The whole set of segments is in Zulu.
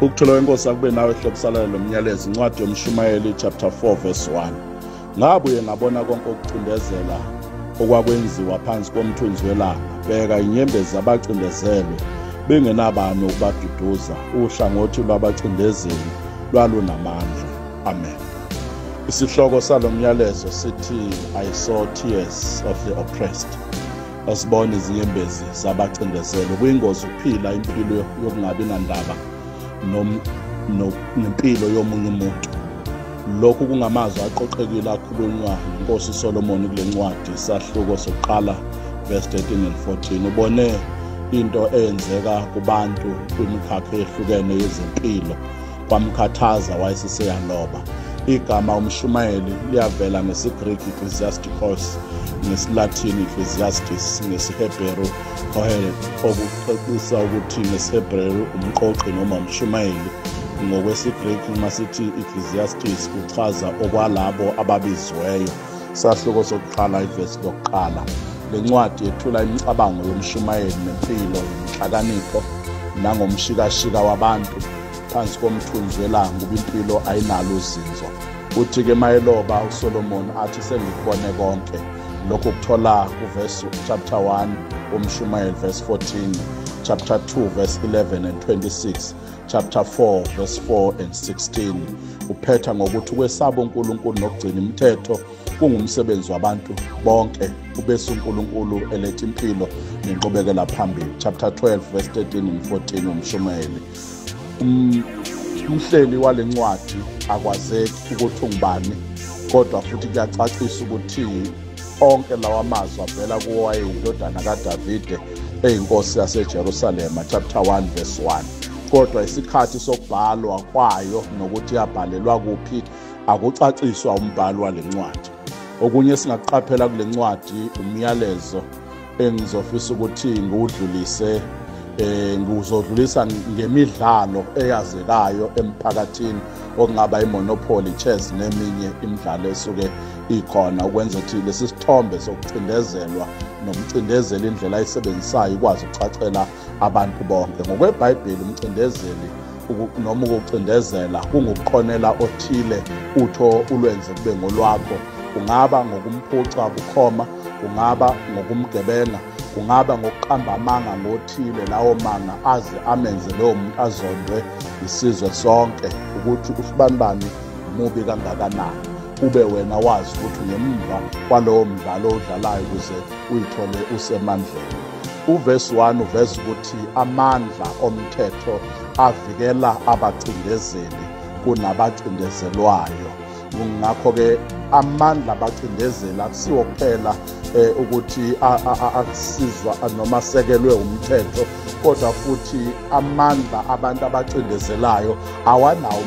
Ukuthola kwenkosi akube nawe hlobisana lo myalezo incwadi yomshumayeli chapter 4 verse 1. Ngabuye ngabona konke ukucindezela okwakwenziwa phansi komthunzi welanga. Bheka inyembezi zabacindezelwe bengenabani ukubaduduza. Uhlangothi lwabacindezeli lwalunamandla. Amen. Isihloko salo myalezo sithi I saw tears of the oppressed. Asibona izinyembezi zabacindezelwe. Kuyingozi ukuphila impilo yokungabi nandaba nempilo yomunye umuntu. Lokhu kungamazwi aqoqekile akhulunywa inkosi Solomon kule ncwadi isahluko sokuqala verse 13 and 14. Ubone into eyenzeka kubantu kwimikhakha ehlukene yezempilo, kwamkhathaza wayeseyaloba. Igama umshumayeli liyavela ngesiGreek Ecclesiasticos, ngesiLatin Ecclesiastes, ngesiHebheru okucacisa ukuthi ngesiHebheru umqoqi noma umshumayeli. NgokwesiGreek masithi Ecclesiastes kuchaza okwalabo ababiziweyo. Sahluko sokuqala ivesi lokuqala. Le ncwadi yethula imicabango yomshumayeli nempilo, inhlakanipho nangomshikashika wabantu phansi komthunzi welanga impilo ayinalo uzinzo. Uthi-ke mayeloba uSolomon athi sengikubone konke. Lokho kuthola kuverse chapter 1 umshumayeli verse 14, chapter 2 verse 11 and 26, chapter 4 verse 4 and 16. Uphetha ngokuthi kwesaba uNkulunkulu nokugcina imithetho kungumsebenzi wabantu bonke. Ubese uNkulunkulu eletha impilo nenqubekela phambili. Chapter 12 verse 13 and 14 umshumayeli. Umhleli wale ncwadi akwazeki ukuthi ungubani, kodwa futhi kuyacacisa ukuthi onke lawa mazwi avela kuwo wayeyindodana kaDavide eyinkosi yaseJerusalema. Chapter 1 verse 1. Kodwa isikhathi sokubhalwa kwayo nokuthi yabhalelwa kuphi akucaciswa umbhalo wale ncwadi. Okunye singaqaphela kule ncwadi umyalezo engizofisa ukuthi ngiwudlulise. Ngizodlulisa ngemidlalo eyazekayo emphakathini okungaba iMonopoly, chess neminye imidlalo esuke ikhona, ukwenza ukuthi lesi sithombe sokucindezelwa nomcindezeli indlela ayisebenzisayo ikwazi ukucacela abantu bonke. NgokweBhayibheli umcindezeli noma ukucindezela kungukuqonela othile utho ulwenze kube ngolwakho. Kungaba ngokumphuca bukhoma, kungaba ngokumgebenga, kungaba ngokuqamba amanga ngothile, lawo manga aze amenze lowo muntu azondwe isizwe sonke ukuthi usibanibani mubi kangakanani. Ube wena wazi ukuthi ngemva kwalowo mdlalo odlalayo ukuze uyithole usemandleni. Uverse 1 uveza ukuthi amandla omthetho avikela abacindezeli kunabacindezelwayo. Ngakho-ke amandla abacindezeli akusiwo kuphela ukuthi akusizwa noma asekelwe umthetho, kodwa futhi amandla abantu abacindezelayo awanawo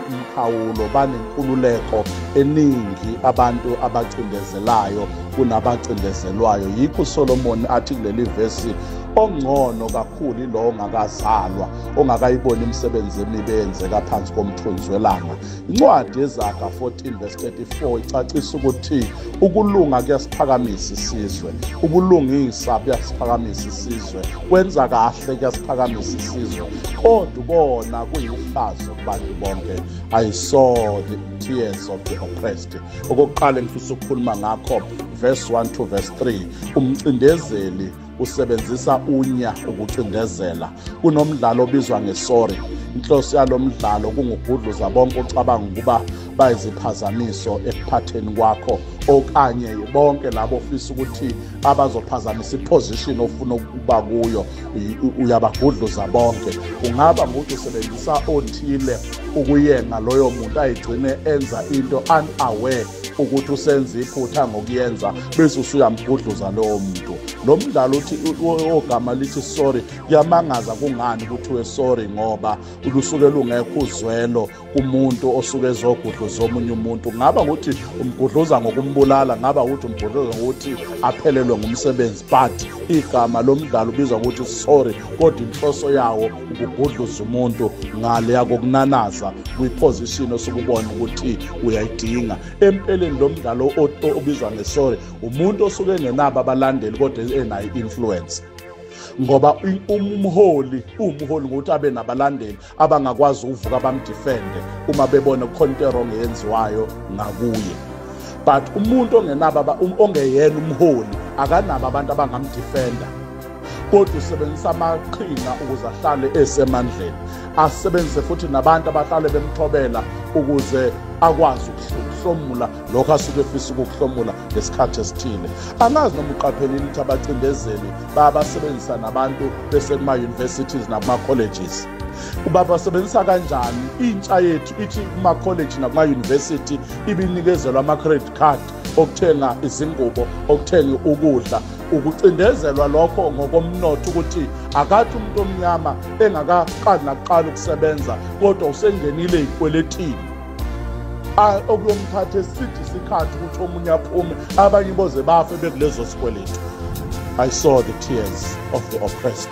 umkhawulo. Banenkululeko eningi abantu abacindezelayo kunabacindezelwayo. Yikho uSolomon athi kuleli vesi ongcono kakhulu ilo ongakazalwa, ongakayibona imisebenzi emibi eyenzeka phansi komthunzi welanga. Incwadi yeZaga 14 verse 34 icacisa ukuthi ukulunga kuyasiphakamisa isizwe, ubulungisa buyasiphakamisa isizwe, kwenza kahle kuyasiphakamisa isizwe, kodwa kona kuyihlazo kubantu bonke. I saw the tears of the oppressed. Okokuqala ngifisa ukukhuluma ngakho verse 1 to verse 3. Umcindezeli usebenzisa unya ukucindezela. Kunomdlalo obizwa ngeSorry. Inhloso yalo mdlalo kungugudluza bonke ocabanga ukuba bayiziphazamiso ekuphatheni kwakho, okanye bonke labo ofisa ukuthi abazophazamisa iposition ofuna ukuba kuyo, uyabagudluza bonke. Kungaba ngokuthi usebenzisa othile ukuyenga loyo muntu ayigcine enza into unaware ukuthi usenza iphutha ngokuyenza, bese usuyamgudluza lowo muntu. Lo mdlalo uthi ogama lithi sorry, kuyamangaza kungani ukuthi wesorry, ngoba ulusuke lungekho uzwelo kumuntu osuke ezogudluza omunye umuntu. Ngaba ukuthi umgudluza ngokumbulala, ngaba ukuthi umgudluza ngokuthi aphelelwe ngumsebenzi, but igama lomdlalo ubizwa ukuthi sorry, kodwa inhloso yawo ukugudluza umuntu ngale yakokunanaza kwiposition osukubona ukuthi uyayidinga. Empeleni lo mdlalo obizwa ngesorry umuntu osuke engenabo abalandeli kodwa enayo influence. ngoba umholi ngokuthi abe nabalandeli abangakwazi ukuvuka bamdefende uma bebona khona into wrong yenziwayo ngakuye. But umuntu ongeyena umholi akanabo abantu abangamdefenda, kodwa usebenzisa amaqhinga ukuze ahlale esemandleni, asebenzise futhi nabantu abahlale bemthobela ukuze akwazi ukuhlomula lokho asuke efisa ukuhlomula ngesikhathi esithile. Angazi noma uqaphelile ukuthi abacindezeli bayabasebenzisa nabantu bese kuma-universities nakuma-colleges. Basebenzisa kanjani intsha yethu ithi kuma-college nakuma-university ibinikezelwa ama-credit card okuthenga izingubo, okuthenga ukudla, ukucindezelwa lokho ngokomnotho ukuthi akathi umuntu omnyama engakaqali nakuqala ukusebenza kodwa usengenile ey'kweletini okuyomthatha esithi isikhathi ukuthi omunye aphume abanye boze bafe bekulezo sikweletu. I saw the tears of the oppressed.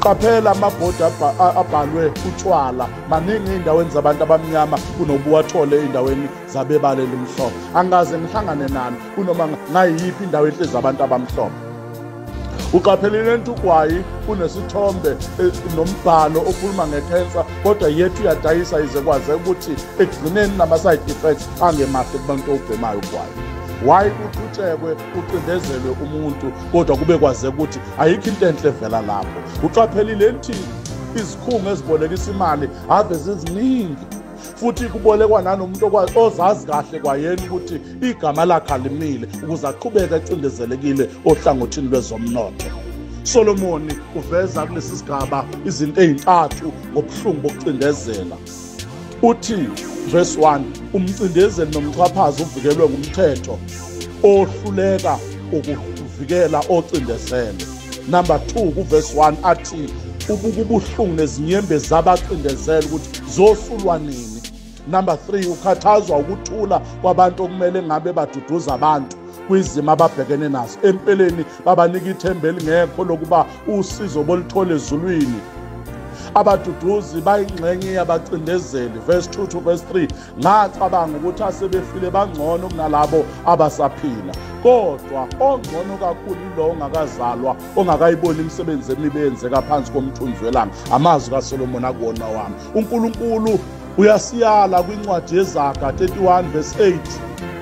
Qaphela amabhodi abhalwe utshwala maningi ey'ndaweni zabantu abamnyama kunobuwathole ey'ndaweni zabebala elimhlophe. Angaze ngihlangane nani kunoma ngayiphi indawo ehlezi abantu abamhlophe. Uqaphelile Ntukwayi kunesithombe nombhalo okhuluma nge-cancer, kodwa yethu uyadayisa ize kwaze ukuthi ekugcineni nama-side effects angemahle kubantu obhemayo ugwayi. Why uthutshekwe ucindezelwe umuntu kodwa kube kwaze ukuthi ayikho into enhle evela lapho? Uqaphelile nthi izikhungo ezibolekisa imali ave ziziningi, futhi kubolekwa nanomuntu ozazi kahle kwayena ukuthi igama lakhe alimile ukuze aqhubeke ecindezelekile ohlangothini lwezomnotho. Solomoni uveza kulesi sigaba izinto ezintathu ngobuhlungu bokucindezela. Uthi verse 1, umcindezeli nomchaphazi uvikelwe ngumthetho ohluleka ukuvikela ocindezele. Number 2 kuverse 1 athi ububuhlungu nezinyembezi zabacindezela ukuthi zosulwa nini. Number 3 ukhathazwa ukuthula kwabantu okumele ngabe baduduza abantu kwizimo ababhekene nazo. Empeleni babanika ithemba elingekho lokuba usizo bolithole ezulwini. Abaduduzi bayingxenye yabacindezeli. Verse 2 to verse 3, ngacabanga ukuthi asebefile bangcono kunalabo abasaphila, kodwa ongcono kakhulu lo ongakazalwa ongakayiboni imisebenzi emibi eyenzeka phansi komthunzi welanga. Amazwi kaSolomoni akuwona wami. uNkulunkulu uyasiyala kwincwadi yeZaga 31 verse 8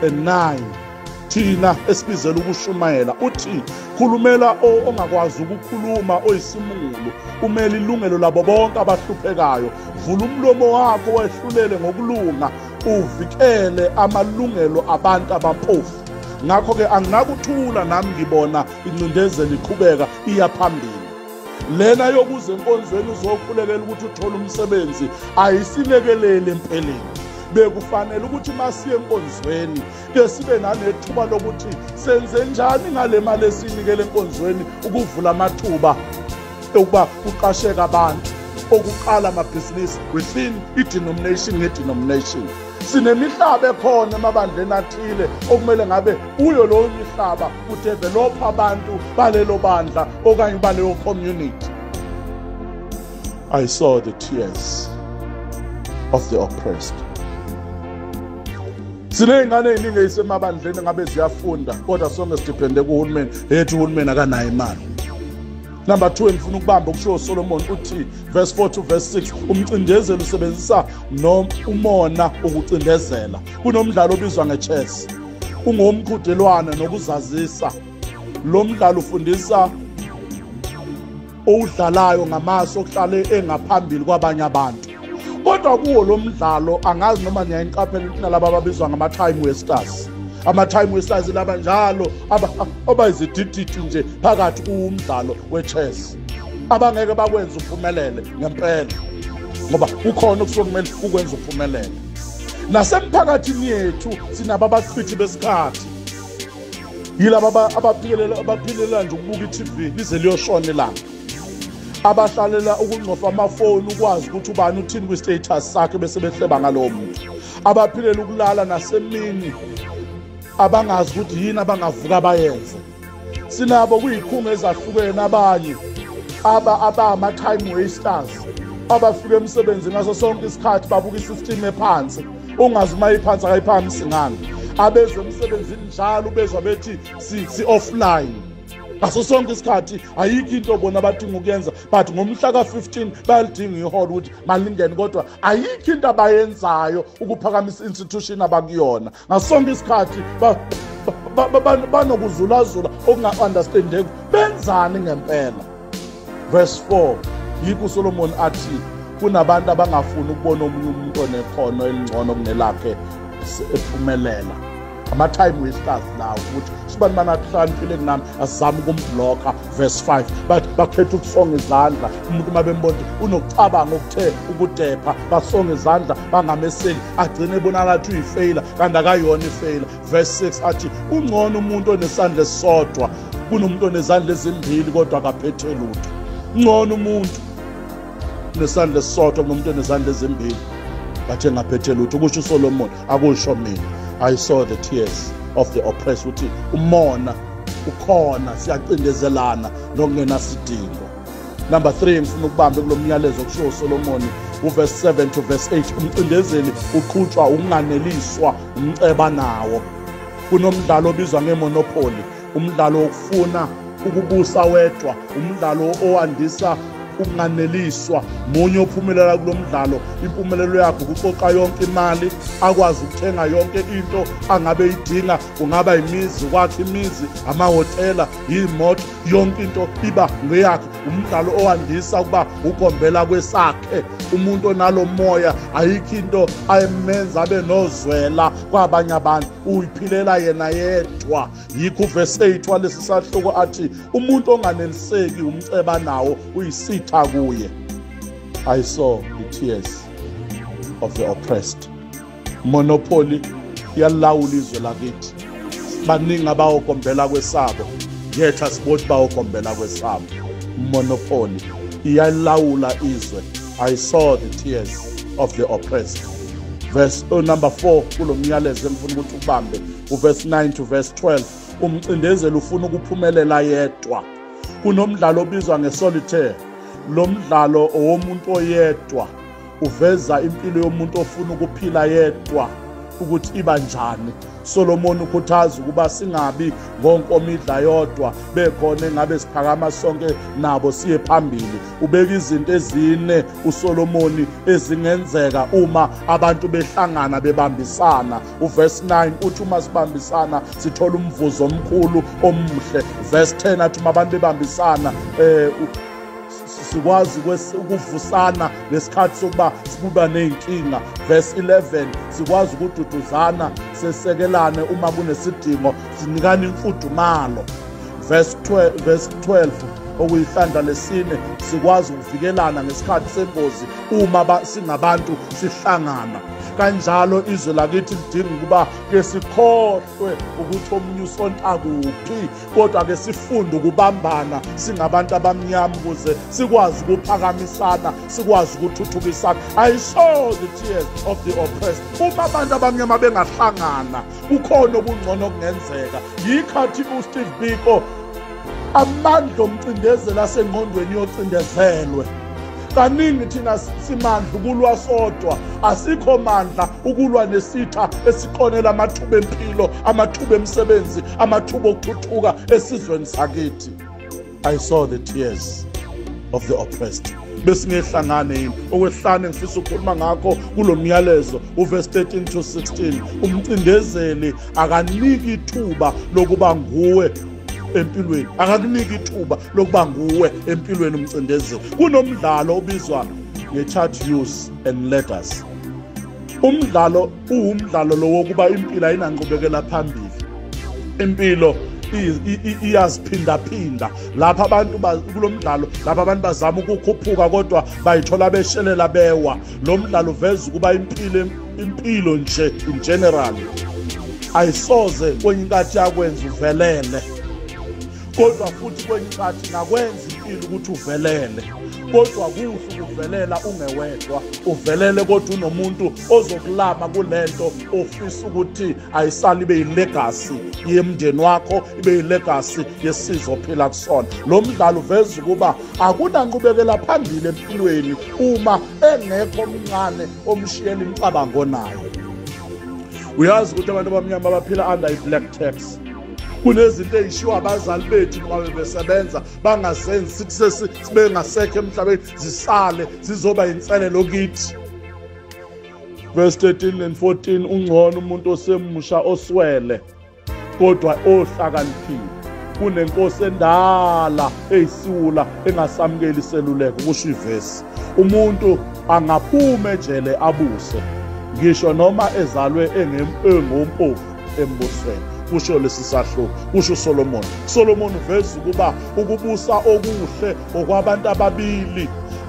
and 9 thina esibizela ukushumayela, uthi khulumela ongakwazi ukukhuluma oyisimungulu, umele ilungelo labo bonke abahluphekayo. Vula umlomo wakho wehlulele ngokulunga, uvikele amalungelo abantu abampofu. Ngakho-ke anginakuthula nami ngibona incindezelo iqhubeka iya phambili. Lena yokuze enkonzweni uzokhulekela ukuthi uthole umsebenzi ayisilekelele empeleni. Bekufanele ukuthi masiye enkonzweni ke sibe nanethuba lokuthi senze njani ngale mali esinikele enkonzweni ukuvula amathuba ukuba kuqasheka abantu, okuqala amabhizinisi within i-denomination nge-denomination. Sinemihlaba ekhona emabandleni athile okumele ngabe kuyo lowo mihlaba kudevelopha abantu balelo bandla okanye baleyo community. I saw the tears of the oppressed. Siney'ngane ey'ningi ey'semabandleni ngabe ziyafunda kodwa sonke sidipende kuhulumeni, ethi uhulumeni akanayo imali. Number 2 engifuna ukubamba ukusho Solomon uthi verse 4 to verse 6, umcindezeli usebenzisa umona ukucindezela. Kunomdlalo obizwa nge-chess, ungomqhudelwano nokuzazisa. Lo mdlalo ufundisa owudlalayo ngamaso okuhlale engaphambili kwabanye abantu. Kodwa kuwo lo mdlalo angazi noma niyayiqaphela ukuthi nalabo ababizwa ngama-time wasters. Ama-time wasters laba njalo abayizidididi nje phakathi kuwumdlalo we-chess, abangeke bakwenza uphumelele ngempela, ngoba kukhona okusuke kumele ukwenza uphumelele. Nasemphakathini yethu sinabo abachwithi besikhathi, yilaba abaphilela nje ukubuka i-TV lize liyoshona ilanga, abahlalela ukungcofa amafoni ukwazi ukuthi ubani uthini kwi-status sakhe bese behleba ngalowo muntu, abaphilela ukulala nasemini abangazi ukuthi yini abangavuka bayenze. Sinabo kuyikhungo ezahlukene abanye ama-time wasters abafika emsebenzini ngaso sonke isikhathi babuka i-system ephansi, ungazi uma iphansi akayiphakamisi ngani. Abeze emsebenzini njalo bezwa bethi si-offline, ngaso sonke isikhathi ayikho into bona abadinga ukuyenza, but ngomhla ka-15 bayalidinga iholo ukuthi malingene, kodwa ayikho into abayenzayo ukuphakamisa institution abakuyona. Ngaso sonke isikhathi banokuzulazula okunga-understandeki, benzani ngempela. Verse 4, yikho uSolomon athi kunabantu abangafuni ukubona omunye umuntu onekhono elingcono kunelakhe ephumelela. Ama-time wasters lawo ukuthi sibani banahlaniphile kunami asizame ukumbhlokha. Verse 5, bakhetha ukusonga izandla. Umuntu uma bembona unokucabanga okuthe ukudepha, basonga izandla bangameseli, agcine ebonakala ukuthi uyifeyila kanti akayona ifeyila. Verse 6 athi ungcono umuntu onesandla esisodwa kunomuntu onezandla ezimbili kodwa akaphethe lutho. Ungcono umuntu nesandla esisodwa kunomuntu onezandla ezimbili bathe ngaphethe lutho. Kusho uSolomon, akusho mina. I saw the tears of the oppressed, uthi umona ukhona, siyacindezelana nokungenasidingo. Number 3, ngifuna ukubambe kulo myalezo kusho uSolomon uverse 7 to verse 8. Umcindezeli uqhutshwa ukunganeliswa umceba nawo. Kunomdlalo obizwa ngemonopoly, umdlalo wokufuna ukubusa wedwa, umdlalo owandisa ukunganeliswa. Munye ophumelela kulo mdlalo, impumelelo yakhe ukuqoqa yonke imali, akwazi ukuthenga yonke into angabe idinga, kungaba imizi kwakhe, imizi, amahhotela, imoto, yonke into iba ngeyakhe. Umdlalo owandisa ukuba ugombela kwesakhe. Umuntu onalo moya ayikho into ayemenza abe nozwela kwabanye abantu, uyiphilela yena yedwa. Yikho verse 8 walesi sahloko athi umuntu onganeliseki umceba nawo uyisitha kuye. I saw the tears of the oppressed. Monopoly yalawula izwe lakithi. Baningi abawogombela kwesabo, yetha sibothi bawogombela kwesabo. Monopoly iyalawula izwe. I saw the tears of the oppressed. Verse number 4 kulo myalezo engifuna ukuthi ubambe, uverse 9 to verse 12. Umcindezeli ufuna ukuphumelela yedwa. Kunomdlalo obizwa ngesolitaire. Lo mdlalo owomuntu oyedwa uveza impilo yomuntu ofuna ukuphila yedwa ukuthi iba njani. Solomon ukhuthaza ukuba singabi ngonkomidla yodwa, bekhona engabe siphakama sonke nabo siye phambili. Ubeka izinto ezine uSolomon ezingenzeka uma abantu behlangana bebambisana. Uverse 9 uthi uma sibambisana sithola umvuzo omkhulu omuhle. Verse 10 athi uma abantu bebambisana sikwazi ukuvusana ngesikhathi sokuba sibuba ney'nkinga. Verse 11 sikwazi ukududuzana, sesekelane uma kunesidingo, sinikane imfudumalo. Verse 12 okuyihlandla lesine sikwazi ukuvikelana ngesikhathi sengozi uma singabantu sihlangana. Kanjalo izwe lakithi lidinga ukuba ke sikhohlwe ukuthi omunye usonta kuphi, kodwa ke sifunde ukubambana singabantu abamnyama ukuze sikwazi ukuphakamisana, sikwazi ukuthuthukisana. I saw the tears of the oppressed. Uma abantu abamnyama bengahlangana kukhona okungcono okungenzeka. Yikhathi uSteve Biko amandla omcindezeli asengqondweni yocindezelwe. Kaningi thina simandla ukulwa sodwa, asikho mandla ukulwa nesitha esiqonela amathuba empilo, amathuba emsebenzi, amathuba okuthuthuka esizweni sakithi. I saw the tears of the oppressed. Besingehlangane yini okwehlane ngifisa ukukhuluma ngakho kulo myalezo uverse 13 to 16. Umcindezeli akaniki ithuba lokuba nguwe empilweni, akakuniki ithuba lokuba nguwe empilweni umcindezeli. Kunomdlalo obizwa nge-chart use and letters. Umdlalo uwumdlalo lo wokuba impilo ayinanqubekela phambili. Impilo iyaziphinda-phinda. Lapha abantu kulo mdlalo lapha abantu bazama ukukhuphuka kodwa bayithola beshelela bewa. Lo mdlalo uveza ukuba impilo nje in general ayisoze kwenye inkathi yakwenza uvelele, kodwa futhi kwenye inkathi nakwenza impilo ukuthi uvelele. Kodwa kuhle ukuvelela ungewedwa, uvelele kodwa unomuntu ozokulama kulento ofisa ukuthi ayisali ibe yilegacy yemndeni wakho, ibe yilegacy yesizwe ophila kusona. Lo mdlalo uveza ukuba akunanqubekela phambili empilweni uma engekho omncane omshiyela imicabango nayo. Uyazi ukuthi abantu abamnyama baphila under i-black tax. kunezinto ezishiwa abazali bethu noma besebenza bangazenzi sithi sibengasekho emhlabeni zisale zizoba inselelo kithi. Verse 13 and 14, ungcono umuntu osemusha oswele kodwa ohlakaniphile kunenkosi endala eyisiwula engasamukeli iseluleko. Kusho ivesi, umuntu angaphuma ejele abuse ngisho noma ezalwe engompofu embusweni. Kusho lesi sahluko, kusho Solomon. Solomon uveza ukuba ukubusa okuhle okwabantu ababili,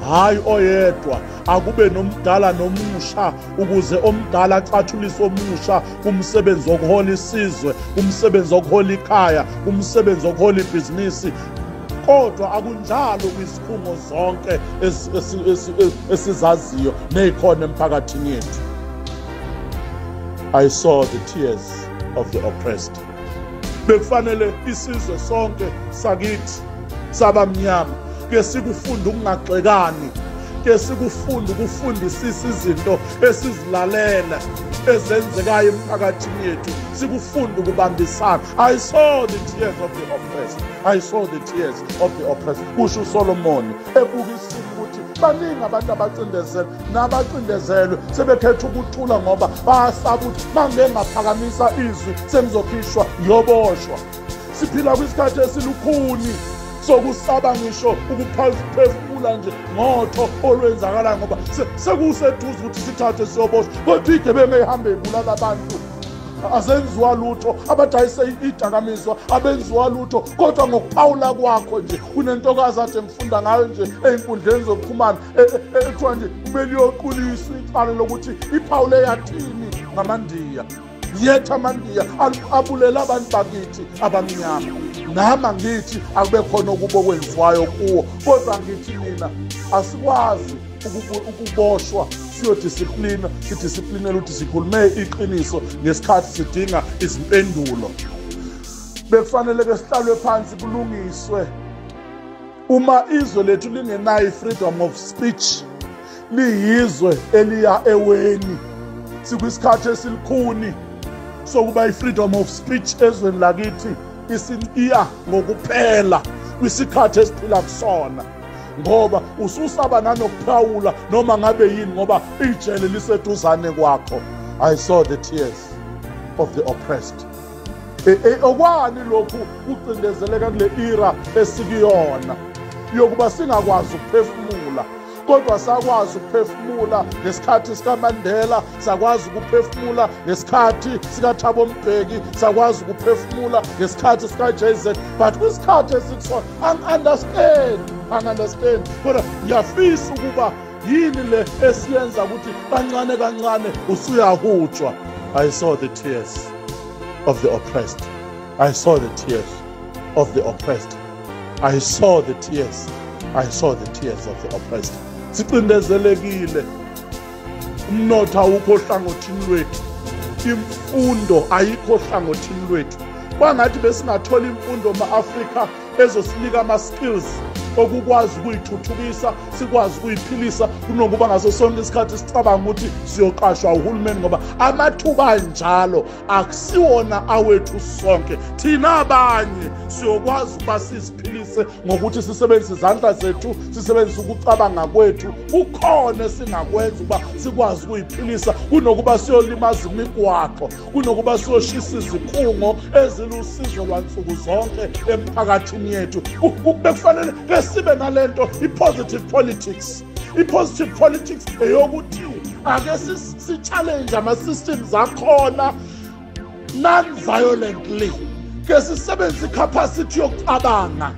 hayi oyedwa. Akube nomdala nomusha ukuze omdala acathulise omusha kumsebenzi wokuhola isizwe, kumsebenzi wokuhola ikhaya, kumsebenzi wokuhola ibhizinisi. Kodwa akunjalo kwisikhungo zonke esizaziyo nezikhona emphakathini yethu. I saw the tears of the oppressed. Bekufanele isizwe sonke sakithi sabamnyama ke sikufunda ukungagxekani, ke sikufunda ukufundisisa izinto esizilalela ezenzekayo emphakathini yethu, sikufunda ukubambisana. I saw the tears of the oppressed. I saw the tears of the oppressed. Kusho uSolomon ebukisa ukuthi baningi abantu abacindezela nabacindezelwe sebekhetha ukuthula ngoba bayasaba ukuthi mangeke ngaphakamisa izwi sengizokhishwa ngiyoboshwa. Siphila kwisikhathi esilukhuni sokusaba ngisho ukuphefumula nje ngotho olwenzakala ngoba sekuseduze ukuthi sithathe siyoboshwa. Kodwa igebengu ehamba ebulala abantu azenziwa lutho, abadayise idakamizwa abenziwa lutho, kodwa ngokuphawula kwakho nje kunentokazi ade ngifunda ngayo nje einkundleni zokuxhumana ekuthiwa nje kumele uyoquliswa icala lokuthi iphawule yathini ngamaNdiya. Yethu amaNdiya abulela abantu bakithi abamnyama. Nama ngithi akube khona ukuba okwenziwayo kuwo, kodwa ngithi mina asikwazi ukuboshwa siyodisiplina, sidisiplinele ukuthi sikhulume iqiniso ngesikhathi sidinga izimpendulo. Bekufanele ke sihlalwe phansi kulungiswe. Uma izwe lethu lingenayo freedom of speech, liyizwe eliya eweni, sikwisikhathi esilukhuni sokuba i-freedom of speech ezweni lakithi iya ngokuphela kwisikhathi esiphila kusona, ngoba ususaba nanokuphawula noma ngabe yini ngoba ijele liseduzane kwakho. I saw the tears of the oppressed. Okwani lokhu kucindezeleka kule era esikuyona yokuba singakwazi ukuphefumula, kodwa sakwazi ukuphefumula ngesikhathi sikaMandela, sakwazi ukuphefumula ngesikhathi sikaThabo Mbeki, sakwazi ukuphefumula ngesikhathi sikaJZ. But kwisikhathi esikusona angi-understand, kodwa ngiyafisa ukuba yini le esiyenza ukuthi kancane kancane usuyahutshwa. I saw the tears of the oppressed. I saw the tears of the oppressed. I saw the tears. I saw the tears of the oppressed. Sicindezelekile, umnotho awukho ohlangothini lwethu, imfundo ayikho ohlangothini lwethu. Kwangathi besingathola imfundo ma-Afrika ezosinika ama-skills okukwazi ukuyithuthukisa, sikwazi ukuyiphilisa, kunokuba ngaso sonke isikhathi sicabanga ukuthi siyoqashwa uhulumeni, ngoba amathuba anjalo akusiwona awethu sonke. Thina abanye siyokwazi ukuba siziphilise ngokuthi sisebenzise izandla zethu, sisebenzise ukucabanga kwethu. Kukhona singakwenza ukuba sikwazi ukuyiphilisa, kunokuba siyolimaza imigwaqo, kunokuba siyoshisa izikhungo ezilusizo lwansuku zonke emphakathini yethu. Bekufanele sibe nalento i-positive politics. I-positive politics eyokuthi ake si-challenge ama-systems akhona non-violently, ke sisebenzise i-capacity yokucabanga,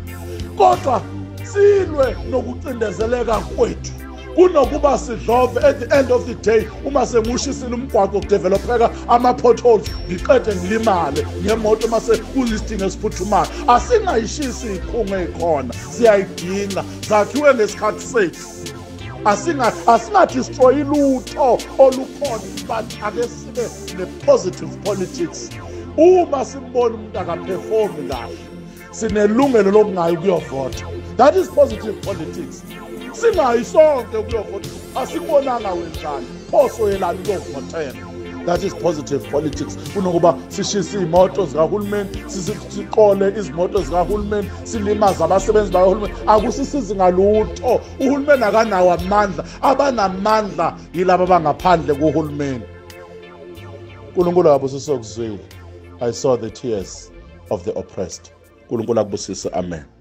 kodwa silwe nokucindezeleka kwethu. Kunokuba sidlove at the end of the day, uma semushisile umgwaqo kudevelopeka ama-potholes, ngiqede ngilimale ngemoto mase kuyisidingo esiphuthumayo. Asingayishisi izikhungo ezikhona, siyayidinga, zakhiwe ngesikhathi sethu. Asingadestroyi lutho olukhona, but ake sibe ne-positive politics. Uma simbona umuntu akaperformi kahle, sinelungelo lokungayi ukuyovota. That is positive politics. Singayi sonke ukuyovota, asikubonanga wenzani, phoso yelani ukuyovotela. That is positive politics. Kunokuba sishisa imoto zikahulumeni, siqole izimoto zikahulumeni, silimaza abasebenzi bakahulumeni. Akusisizi ngalutho. Uhulumeni akanawo amandla. Abanamandla yilabo abangaphandle kuhulumeni. uNkulunkulu akubusise okuzwile. I saw the tears of the oppressed. uNkulunkulu akubusise. Amen.